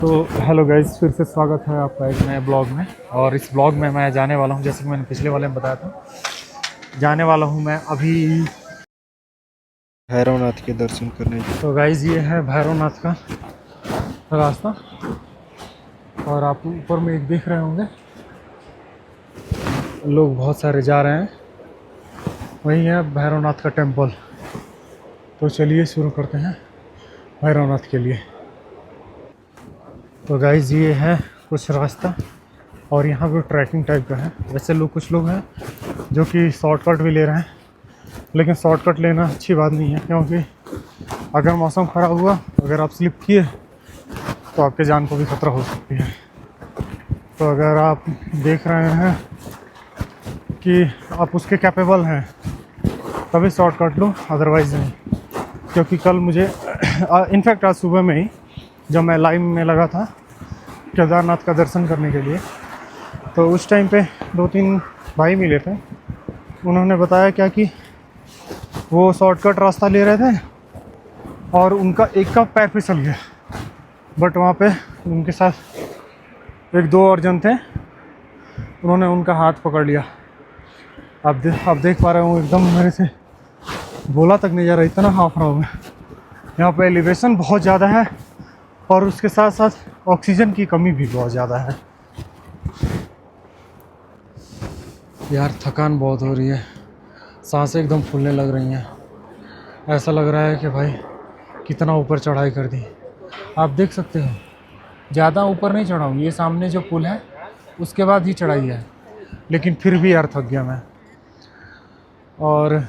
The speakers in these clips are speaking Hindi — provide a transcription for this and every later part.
तो हेलो गाइस, फिर से स्वागत है आपका एक नए ब्लॉग में। और इस ब्लॉग में मैं जाने वाला हूं, जैसे कि मैंने पिछले वाले में बताया था, जाने वाला हूं मैं अभी भैरवनाथ के दर्शन करने। तो गाइस ये है भैरवनाथ का रास्ता, और आप ऊपर में एक देख रहे होंगे लोग बहुत सारे जा रहे हैं, वही है भैरवनाथ का टेम्पल। तो चलिए शुरू करते हैं भैरवनाथ के लिए। तो गाइस ये है कुछ रास्ता, और यहाँ पे ट्रैकिंग टाइप का है। वैसे कुछ लोग हैं जो कि शॉर्टकट भी ले रहे हैं, लेकिन शॉर्टकट लेना अच्छी बात नहीं है, क्योंकि अगर मौसम ख़राब हुआ, अगर आप स्लिप किए तो आपके जान को भी खतरा हो सकती है। तो अगर आप देख रहे हैं कि आप उसके कैपेबल हैं तभी शॉर्टकट लो, अदरवाइज़ नहीं। क्योंकि कल मुझे इनफैक्ट आज सुबह में ही जब मैं लाइन में लगा था केदारनाथ का दर्शन करने के लिए, तो उस टाइम पे 2-3 भाई मिले थे। उन्होंने बताया क्या कि वो शॉर्टकट रास्ता ले रहे थे और उनका एक का पैर फिसल गया, बट वहाँ पे उनके साथ 1-2 और जन थे, उन्होंने उनका हाथ पकड़ लिया। आप देख पा रहे हो एकदम मेरे से बोला तक नहीं जा रहा, इतना हाफ रहा हूँ मैं। यहाँ पे एलिवेशन बहुत ज़्यादा है और उसके साथ साथ ऑक्सीजन की कमी भी बहुत ज़्यादा है। यार थकान बहुत हो रही है, सांसें एकदम फूलने लग रही हैं। ऐसा लग रहा है कि भाई कितना ऊपर चढ़ाई कर दी। आप देख सकते हो ज़्यादा ऊपर नहीं चढ़ा हूँ, ये सामने जो पुल है उसके बाद ही चढ़ाई है, लेकिन फिर भी यार थक गया मैं। और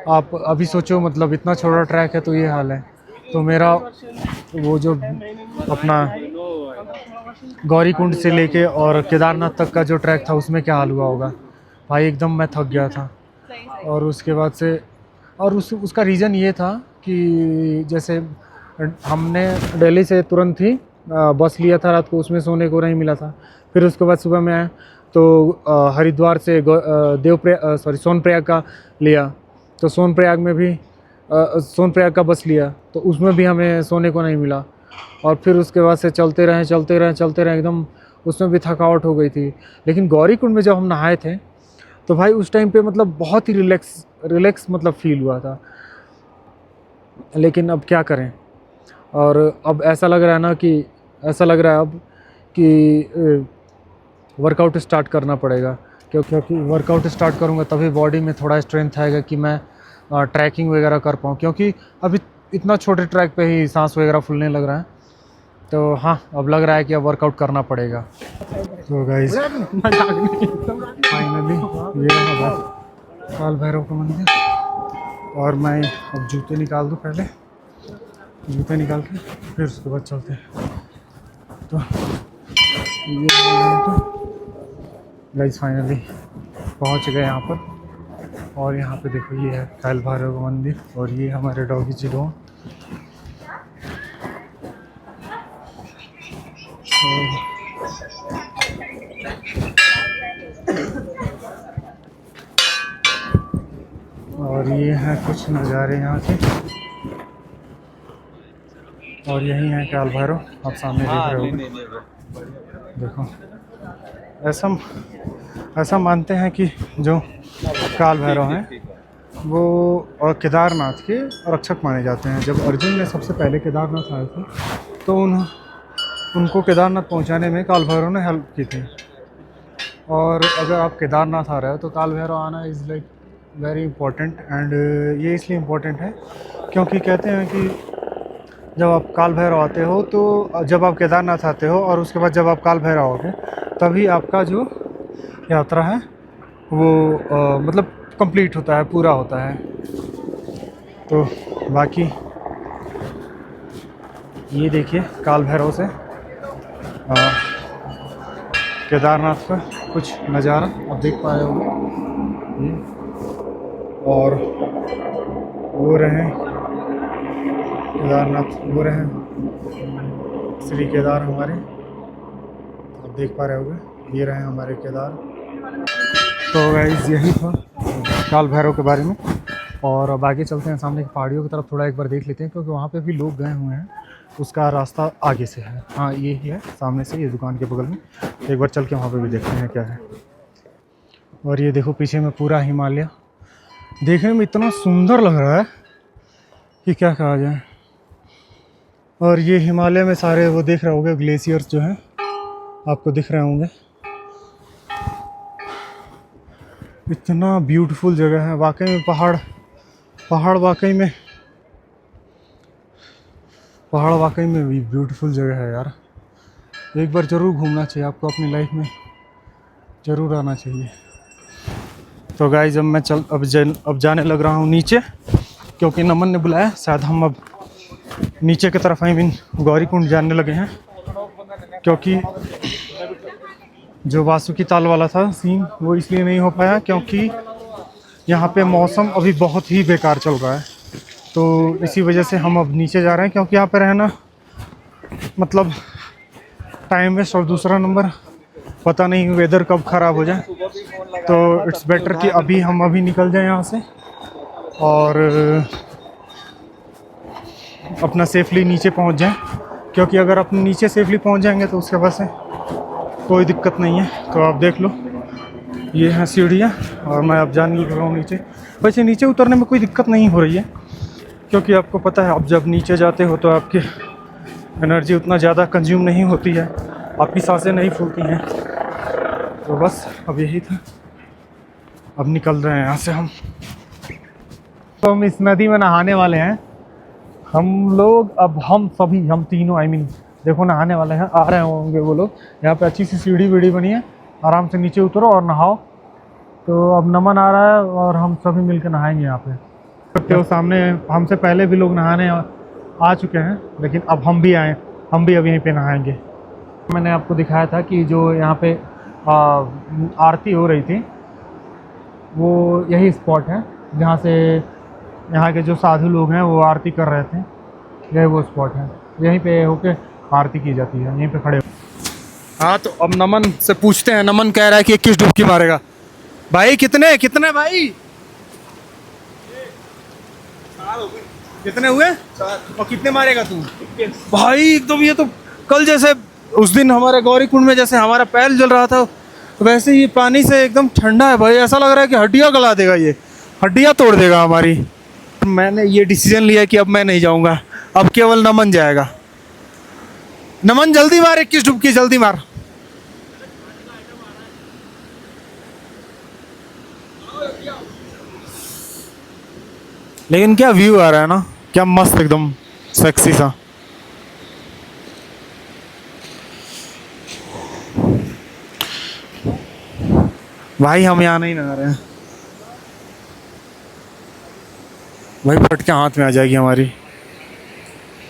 आप अभी सोचो, मतलब इतना छोटा ट्रैक है तो ये हाल है, तो मेरा वो जो अपना गौरीकुंड से लेके और केदारनाथ तक का जो ट्रैक था उसमें क्या हाल हुआ होगा भाई। एकदम मैं थक गया था। और उसके बाद से और उसका रीज़न ये था कि जैसे हमने दिल्ली से तुरंत ही बस लिया था रात को, उसमें सोने को नहीं मिला था। फिर उसके बाद सुबह में आया तो हरिद्वार से सोनप्रयाग का लिया, तो सोनप्रयाग में भी सोनप्रयाग का बस लिया, तो उसमें भी हमें सोने को नहीं मिला। और फिर उसके बाद से चलते रहे एकदम, उसमें भी थकावट हो गई थी। लेकिन गौरीकुंड में जब हम नहाए थे तो भाई उस टाइम पे मतलब बहुत ही रिलैक्स मतलब फील हुआ था। लेकिन अब क्या करें, और अब ऐसा लग रहा है अब कि वर्कआउट स्टार्ट करना पड़ेगा, क्योंकि वर्कआउट स्टार्ट करूँगा तभी बॉडी में थोड़ा स्ट्रेंथ आएगा कि मैं ट्रैकिंग वगैरह कर पाऊँ। क्योंकि अभी इतना छोटे ट्रैक पे ही सांस वगैरह फूलने लग रहा है, तो हाँ अब लग रहा है कि अब वर्कआउट करना पड़ेगा। तो गाइस फाइनली ये रहा काल भैरव का मंदिर, और मैं अब जूते निकाल दूँ, पहले जूते निकाल के फिर उसके बाद चलते हैं। तो ये गाइस फाइनली पहुंच गए यहाँ पर, और यहाँ पे देखो ये है काल भैरव का मंदिर, और ये हमारे डॉगी चिलो। और ये है कुछ नज़ारे यहाँ के, और यही है काल भैरव, आप सामने देख रहे हो। देखो ऐसा मानते हैं कि जो काल भैरव हैं वो और केदारनाथ के रक्षक माने जाते हैं। जब अर्जुन ने सबसे पहले केदारनाथ आए थे तो उनको केदारनाथ पहुंचाने में काल भैरव ने हेल्प की थी। और अगर आप केदारनाथ आ रहे हो तो काल भैरव आना is like very important. And ये इसलिए इम्पोर्टेंट है क्योंकि कहते हैं कि जब आप काल भैरव आते हो, तो जब आप केदारनाथ आते हो और उसके बाद जब आप काल भैरव आओगे, तभी आपका जो यात्रा है वो मतलब कंप्लीट होता है, पूरा होता है। तो बाकी ये देखिए काल भैरव से केदारनाथ का कुछ नज़ारा आप देख पाए होंगे। और वो रहे केदारनाथ, वो रहे श्री केदार हमारे, आप देख पा रहे होंगे, ये रहे हमारे केदार। तो गाइस यही था काल भैरव के बारे में। और अब आगे चलते हैं सामने की पहाड़ियों की तरफ, थोड़ा एक बार देख लेते हैं क्योंकि वहाँ पे भी लोग गए हुए हैं। उसका रास्ता आगे से है, हाँ ये ही है सामने से, ये दुकान के बगल में। एक बार चल के वहाँ पे भी देखते हैं क्या है। और ये देखो पीछे में पूरा हिमालय, देखने में इतना सुंदर लग रहा है कि क्या कहा जाए। और ये हिमालय में सारे वो देख रहे होंगे ग्लेशियर्स जो हैं, आपको दिख रहे होंगे। इतना ब्यूटीफुल जगह है वाकई में। पहाड़ वाकई में भी ब्यूटीफुल जगह है यार। एक बार ज़रूर घूमना चाहिए आपको, अपनी लाइफ में ज़रूर आना चाहिए। तो गाइस अब मैं अब जाने लग रहा हूँ नीचे, क्योंकि नमन ने बुलाया। शायद हम अब नीचे की तरफ गौरीकुंड जाने लगे हैं, क्योंकि जो वासुकी ताल वाला था सीन वो इसलिए नहीं हो पाया क्योंकि यहाँ पे मौसम अभी बहुत ही बेकार चल रहा है। तो इसी वजह से हम अब नीचे जा रहे हैं, क्योंकि यहाँ पे रहना मतलब टाइम वेस्ट, और दूसरा नंबर पता नहीं वेदर कब ख़राब हो जाए। तो इट्स बेटर कि हम अभी निकल जाएं यहाँ से और अपना सेफली नीचे पहुँच जाएं, क्योंकि अगर अपने नीचे सेफली पहुँच जाएंगे तो उसके बाद से कोई दिक्कत नहीं है। तो आप देख लो ये हैं सीढ़ियाँ, और मैं अब जाने लग रहा हूँ नीचे। वैसे नीचे उतरने में कोई दिक्कत नहीं हो रही है, क्योंकि आपको पता है आप जब नीचे जाते हो तो आपकी एनर्जी उतना ज़्यादा कंज्यूम नहीं होती है, आपकी सांसें नहीं फूलती हैं। तो बस अब यही था, अब निकल रहे हैं यहाँ से हम। तो हम इस नदी में नहाने वाले हैं हम लोग। अब हम तीनों देखो नहाने वाले हैं, आ रहे होंगे वो लोग। यहाँ पे अच्छी सी सीढ़ी वीढ़ी बनी है, आराम से नीचे उतरो और नहाओ। तो अब नमन आ रहा है और हम सभी मिलकर नहाएंगे यहाँ पे। तो सामने हमसे पहले भी लोग नहाने आ चुके हैं, लेकिन अब हम भी अब यहीं पे नहाएंगे। मैंने आपको दिखाया था कि जो यहाँ पे आरती हो रही थी, वो यही स्पॉट है जहाँ से यहाँ के जो साधु लोग हैं वो आरती कर रहे थे। यही वो स्पॉट है, यहीं पे होके आरती की जाती है, यहीं पे खड़े। हाँ तो अब नमन से पूछते हैं। नमन कह रहा है कि 21 डुबकी मारेगा। भाई कितने भाई कितने हुए? 4। और कितने मारेगा तू? 21। भाई एकदम ये तो कल जैसे उस दिन हमारे गौरीकुंड में जैसे हमारा पैर जल रहा था, वैसे ही पानी से एकदम ठंडा है भाई। ऐसा लग रहा है कि हड्डियाँ गला देगा, ये हड्डियाँ तोड़ देगा हमारी। मैंने ये डिसीजन लिया कि अब मैं नहीं जाऊंगा, अब केवल नमन जाएगा। नमन जल्दी मार, 21 डुबकी जल्दी मार। लेकिन क्या व्यू आ रहा है ना, क्या मस्त एकदम सेक्सी सा। भाई हम यहाँ नहीं नहा रहे हैं भाई, फटके हाथ में आ जाएगी हमारी।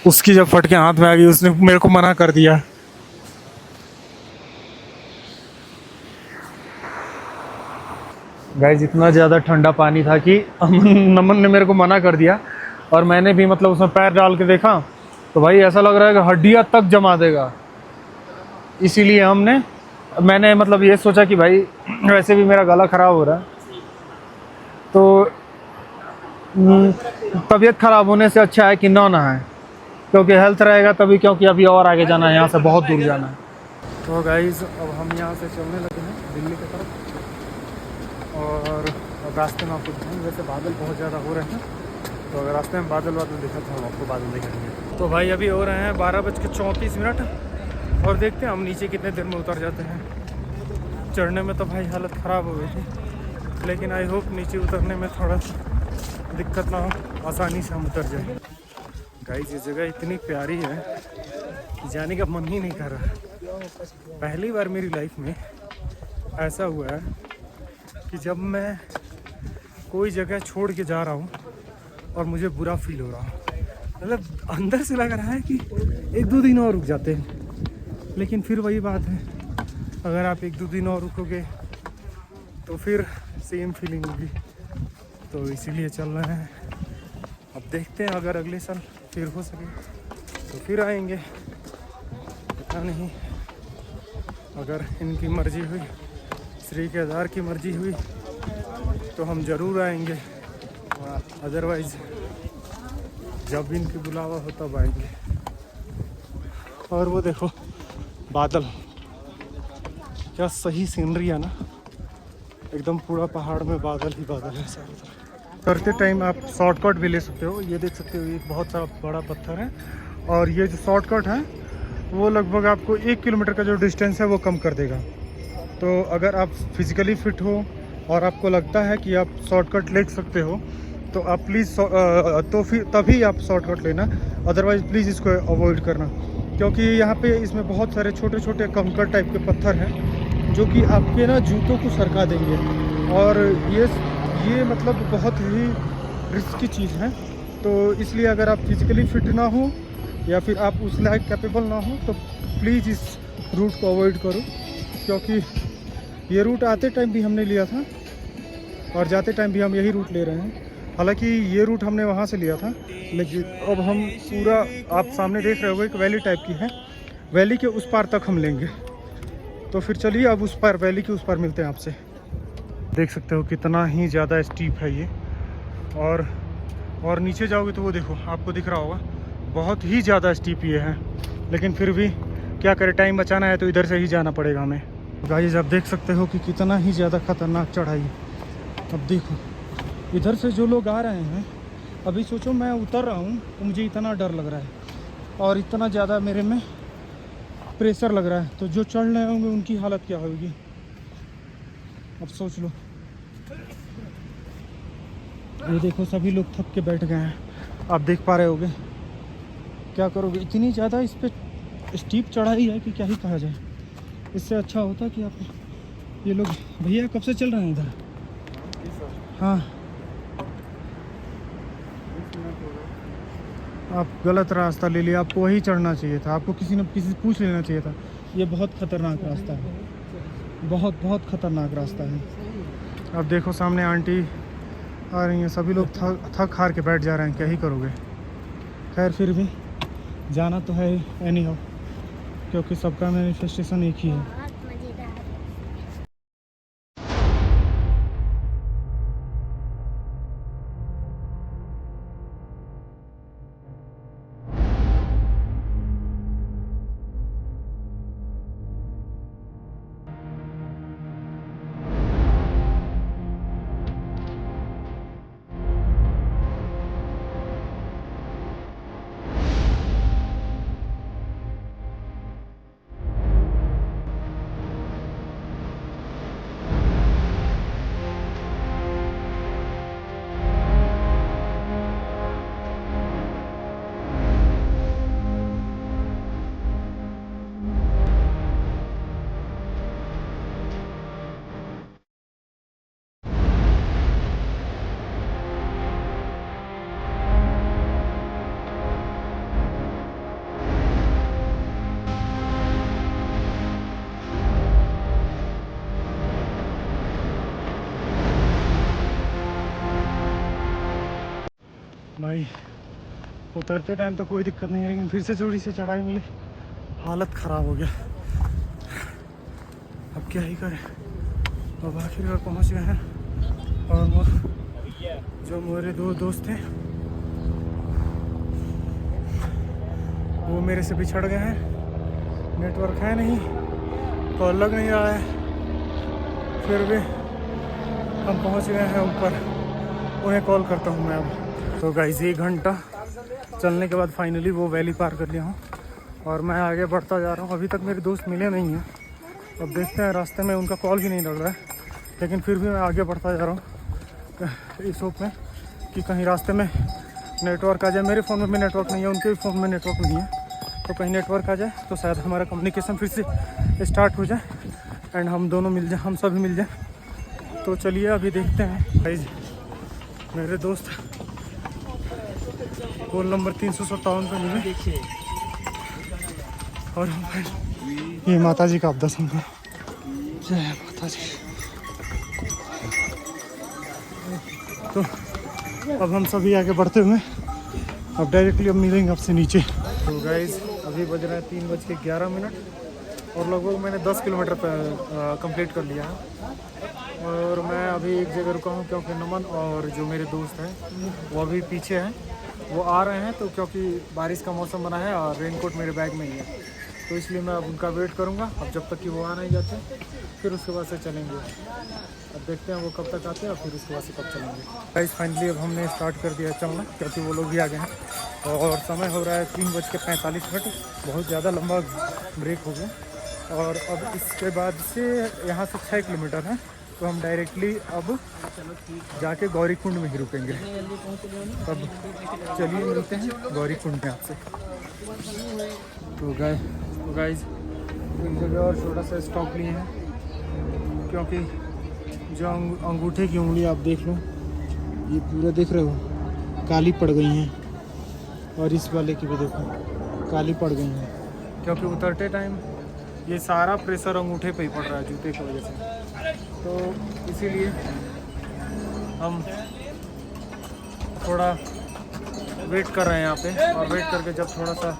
उसकी जब फटके हाथ में आ गई उसने मेरे को मना कर दिया। गाइस इतना ज़्यादा ठंडा पानी था कि नमन ने मेरे को मना कर दिया, और मैंने भी मतलब उसमें पैर डाल के देखा तो भाई ऐसा लग रहा है कि हड्डियाँ तक जमा देगा। इसीलिए मैंने मतलब ये सोचा कि भाई वैसे भी मेरा गला ख़राब हो रहा है, तो तबीयत ख़राब होने से अच्छा है कि ना नहाए, क्योंकि हेल्थ रहेगा तभी, क्योंकि अभी और आगे जाना है, यहाँ से बहुत दूर जाना है। तो गाइस अब हम यहाँ से चलने लगे हैं दिल्ली की तरफ, और रास्ते में आपको दिखाएंगे। वैसे बादल बहुत ज़्यादा हो रहे हैं, तो अगर रास्ते में बादल दिखा तो हम आपको बादल दिखाएंगे। तो भाई अभी हो रहे हैं 12:34, और देखते हैं हम नीचे कितने देर में उतर जाते हैं। चढ़ने में तो भाई हालत ख़राब हो गई थी, लेकिन आई होप नीचे उतरने में थोड़ा दिक्कत ना हो, आसानी से हम उतर जाए। गाइस ये जगह इतनी प्यारी है कि जाने का मन ही नहीं कर रहा। पहली बार मेरी लाइफ में ऐसा हुआ है कि जब मैं कोई जगह छोड़ के जा रहा हूँ और मुझे बुरा फील हो रहा है, मतलब अंदर से लग रहा है कि 1-2 दिन और रुक जाते हैं, लेकिन फिर वही बात है, अगर आप 1-2 दिन और रुकोगे तो फिर सेम फीलिंग होगी। तो इसीलिए चल रहे हैं। अब देखते हैं, अगर अगले साल फिर हो सके तो फिर आएंगे, पता नहीं। अगर इनकी मर्ज़ी हुई, श्री केदार की मर्ज़ी हुई, तो हम ज़रूर आएंगे। अदरवाइज जब भी इनकी बुलावा हो तब आएंगे। और वो देखो बादल, क्या सही सीनरी है ना, एकदम पूरा पहाड़ में बादल ही बादल है चारों तरफ। करते टाइम आप शॉर्टकट भी ले सकते हो। ये देख सकते हो एक बहुत सा बड़ा पत्थर है, और ये जो शॉर्टकट है वो लगभग आपको 1 किलोमीटर का जो डिस्टेंस है वो कम कर देगा। तो अगर आप फिज़िकली फिट हो और आपको लगता है कि आप शॉर्टकट ले सकते हो तो आप प्लीज़ तो फिर तभी आप शॉर्टकट लेना, अदरवाइज़ प्लीज़ इसको अवॉइड करना, क्योंकि यहाँ पे इसमें बहुत सारे छोटे छोटे कंकर टाइप के पत्थर हैं जो कि आपके ना जूतों को सरका देंगे। और ये मतलब बहुत ही रिस्की चीज़ है। तो इसलिए अगर आप फिज़िकली फिट ना हो या फिर आप उस लायक कैपेबल ना हो तो प्लीज़ इस रूट को अवॉइड करो, क्योंकि ये रूट आते टाइम भी हमने लिया था और जाते टाइम भी हम यही रूट ले रहे हैं। हालांकि ये रूट हमने वहाँ से लिया था, लेकिन अब हम पूरा, आप सामने देख रहे हो एक वैली टाइप की है, वैली के उस पार तक हम लेंगे। तो फिर चलिए अब उस पार, वैली के उस पार मिलते हैं आपसे। देख सकते हो कितना ही ज़्यादा स्टीप है ये, और नीचे जाओगे तो वो देखो आपको दिख रहा होगा बहुत ही ज़्यादा स्टीप ये है। लेकिन फिर भी क्या करें, टाइम बचाना है तो इधर से ही जाना पड़ेगा हमें। गाइस आप देख सकते हो कि कितना ही ज़्यादा खतरनाक चढ़ाई। अब देखो इधर से जो लोग आ रहे हैं, अभी सोचो मैं उतर रहा हूँ तो मुझे इतना डर लग रहा है और इतना ज़्यादा मेरे में प्रेशर लग रहा है, तो जो चढ़ रहे होंगे उनकी हालत क्या होगी अब सोच लो। ये देखो सभी लोग थक के बैठ गए हैं, आप देख पा रहे होगे। क्या करोगे, इतनी ज़्यादा इस पर स्टीप चढ़ाई है कि क्या ही कहा जाए। इससे अच्छा होता कि आप ये लोग, भैया कब से चल रहे हैं इधर? हाँ, आप गलत रास्ता ले लिया, आपको वही चढ़ना चाहिए था, आपको किसी से पूछ लेना चाहिए था। ये बहुत ख़तरनाक रास्ता है, बहुत बहुत ख़तरनाक रास्ता है। अब देखो सामने आंटी आ रही हैं, सभी लोग थक हार के बैठ जा रहे हैं, क्या ही करोगे। खैर फिर भी जाना तो है एनी हाउ, क्योंकि सबका मैनिफेस्टेशन एक ही है। भाई उतरते टाइम तो कोई दिक्कत नहीं है, लेकिन फिर से थोड़ी सी चढ़ाई मिली, हालत ख़राब हो गया। अब क्या ही करें, अब आखिरकार पहुंच गए हैं। और वो जो मेरे दो दोस्त थे वो मेरे से पिछड़ गए हैं, नेटवर्क है नहीं, कॉल लग नहीं रहा है। फिर भी हम पहुंच गए हैं ऊपर, उन्हें कॉल करता हूं मैं अब। तो गाइस 1 घंटा चलने के बाद फाइनली वो वैली पार कर लिया हूँ और मैं आगे बढ़ता जा रहा हूँ। अभी तक मेरे दोस्त मिले नहीं हैं, अब देखते हैं, रास्ते में उनका कॉल भी नहीं लग रहा है, लेकिन फिर भी मैं आगे बढ़ता जा रहा हूँ इस होप में कि कहीं रास्ते में नेटवर्क आ जाए। मेरे फ़ोन में भी नेटवर्क नहीं है, उनके भी फ़ोन में नेटवर्क नहीं है, तो कहीं नेटवर्क आ जाए तो शायद हमारा कम्युनिकेशन फिर से स्टार्ट हो जाए एंड हम दोनों मिल जाए, हम सभी मिल जाए। तो चलिए अभी देखते हैं। भाई मेरे दोस्त पोल नंबर 357 पे मिले, देखिए। और ये माता जी का आप दर्शन करो, जय माता जी। तो अब हम सभी आगे बढ़ते हुए अब डायरेक्टली अब मिलेंगे आपसे नीचे। तो गाइज अभी बज रहा है 3:11 और लगभग मैंने 10 किलोमीटर कंप्लीट कर लिया है। और मैं अभी एक जगह रुका हूँ क्योंकि नमन और जो मेरे दोस्त हैं वो अभी पीछे हैं, वो आ रहे हैं। तो क्योंकि बारिश का मौसम बना है और रेनकोट मेरे बैग में ही है, तो इसलिए मैं अब उनका वेट करूँगा अब जब तक कि वो आ नहीं जाते, फिर उसके बाद से चलेंगे। अब देखते हैं वो कब तक आते हैं और फिर उसके बाद से कब चलेंगे। गाइस फाइनली अब हमने स्टार्ट कर दिया चलना, क्योंकि वो लोग भी आ गए हैं और समय हो रहा है 3:45। बहुत ज़्यादा लंबा ब्रेक हो गया। और अब इसके बाद से यहाँ से 6 किलोमीटर है, तो हम डायरेक्टली अब जाके गौरी कुंड में ही रुकेंगे। तब चलिए मिलते हैं गौरी कुंड में आपसे। तो गाइस एक जगह और छोटा सा स्टॉप लिए हैं, क्योंकि जो अंगूठे की उंगली आप देख लो, ये पूरा देख रहे हो काली पड़ गई हैं, और इस वाले की भी देखो काली पड़ गई हैं, क्योंकि उतरते टाइम ये सारा प्रेशर अंगूठे पे ही पड़ रहा है जूते की वजह से। तो इसीलिए हम थोड़ा वेट कर रहे हैं यहाँ पे, और वेट करके जब थोड़ा सा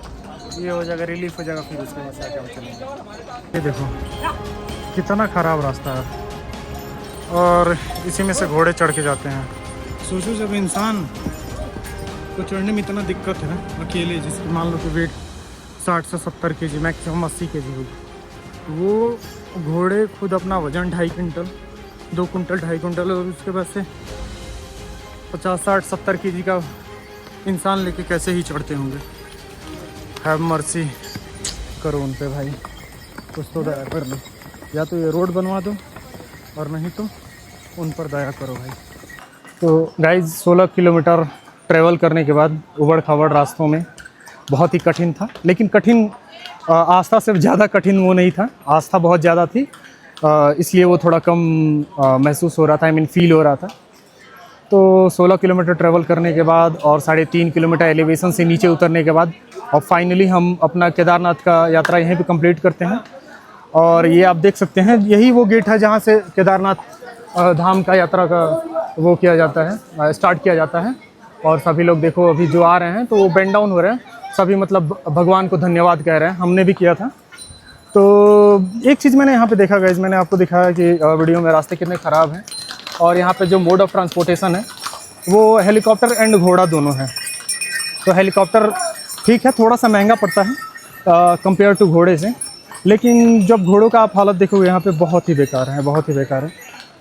ये हो जाएगा, रिलीफ हो जाएगा, फिर उसके बाद से आगे चलेंगे। ये देखो कितना ख़राब रास्ता है, और इसी में से घोड़े चढ़ के जाते हैं। सोचो जब इंसान को चढ़ने में इतना दिक्कत है अकेले, जिसकी मान लो कि वेट 60 से 70 kg, मैक्सिमम 80 kg होगी, वो घोड़े खुद अपना वज़न 2.5 कुंटल 2 कुंटल 2.5 कुंटल, और उसके बाद से 50 60 70 kg का इंसान लेके कैसे ही चढ़ते होंगे। हैव मर्सी करो उन पे भाई, कुछ तो दया कर लो, या तो ये रोड बनवा दो और नहीं तो उन पर दया करो भाई। तो गाइज 16 किलोमीटर ट्रैवल करने के बाद उबड़ खाबड़ रास्तों में बहुत ही कठिन था, लेकिन कठिन आस्था से ज़्यादा कठिन वो नहीं था, आस्था बहुत ज़्यादा थी, इसलिए वो थोड़ा कम महसूस हो रहा था, आई मीन फील हो रहा था। तो 16 किलोमीटर ट्रैवल करने के बाद और 3.5 किलोमीटर एलिवेशन से नीचे उतरने के बाद और फाइनली हम अपना केदारनाथ का यात्रा यहीं पे कंप्लीट करते हैं। और ये आप देख सकते हैं, यही वो गेट है जहाँ से केदारनाथ धाम का यात्रा का वो किया जाता है, स्टार्ट किया जाता है। और सभी लोग देखो अभी जो आ रहे हैं तो वो बेंड डाउन हो रहे हैं, सभी मतलब भगवान को धन्यवाद कह रहे हैं, हमने भी किया था। तो एक चीज़ मैंने यहाँ पे देखा गाइस, मैंने आपको दिखाया कि वीडियो में रास्ते कितने ख़राब हैं, और यहाँ पे जो मोड ऑफ ट्रांसपोर्टेशन है वो हेलीकॉप्टर एंड घोड़ा दोनों है। तो हेलीकॉप्टर ठीक है, थोड़ा सा महंगा पड़ता है कंपेयर टू घोड़े से, लेकिन जब घोड़ों का आप हालत देखोगे यहाँ पे बहुत ही बेकार है, बहुत ही बेकार है।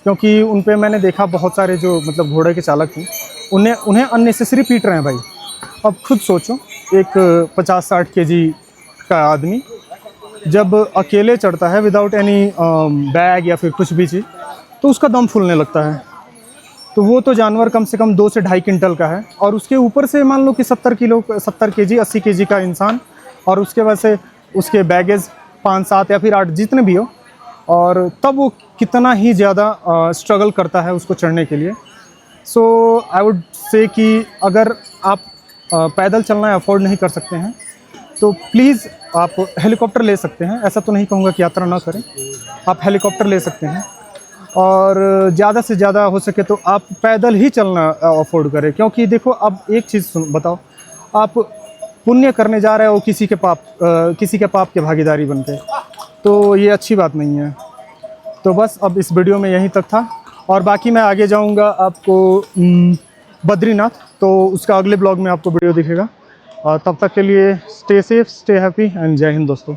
क्योंकि उन पे मैंने देखा बहुत सारे जो मतलब घोड़े के चालक थे, उन्हें अननेसेसरी पीट रहे हैं भाई। अब खुद सोचो, एक 50-60 kg का आदमी जब अकेले चढ़ता है विदाउट एनी बैग या फिर कुछ भी चीज़, तो उसका दम फूलने लगता है। तो वो तो जानवर कम से कम 2 से 2.5 क्विंटल का है, और उसके ऊपर से मान लो कि 70 kg 80 kg का इंसान, और उसके बाद से उसके बैगेज 5-7 या फिर 8 जितने भी हो, और तब वो कितना ही ज़्यादा स्ट्रगल करता है उसको चढ़ने के लिए। सो आई वुड से कि अगर आप पैदल चलना अफोर्ड नहीं कर सकते हैं तो प्लीज़ आप हेलीकॉप्टर ले सकते हैं। ऐसा तो नहीं कहूँगा कि यात्रा ना करें, आप हेलीकॉप्टर ले सकते हैं, और ज़्यादा से ज़्यादा हो सके तो आप पैदल ही चलना अफोर्ड करें। क्योंकि देखो अब एक चीज़ बताओ, आप पुण्य करने जा रहे हो किसी के पाप के भागीदारी बनते, तो ये अच्छी बात नहीं है। तो बस अब इस वीडियो में यहीं तक था, और बाकी मैं आगे जाऊंगा आपको बद्रीनाथ, तो उसका अगले ब्लॉग में आपको वीडियो दिखेगा। और तब तक के लिए stay safe, stay happy and जय हिंद दोस्तों।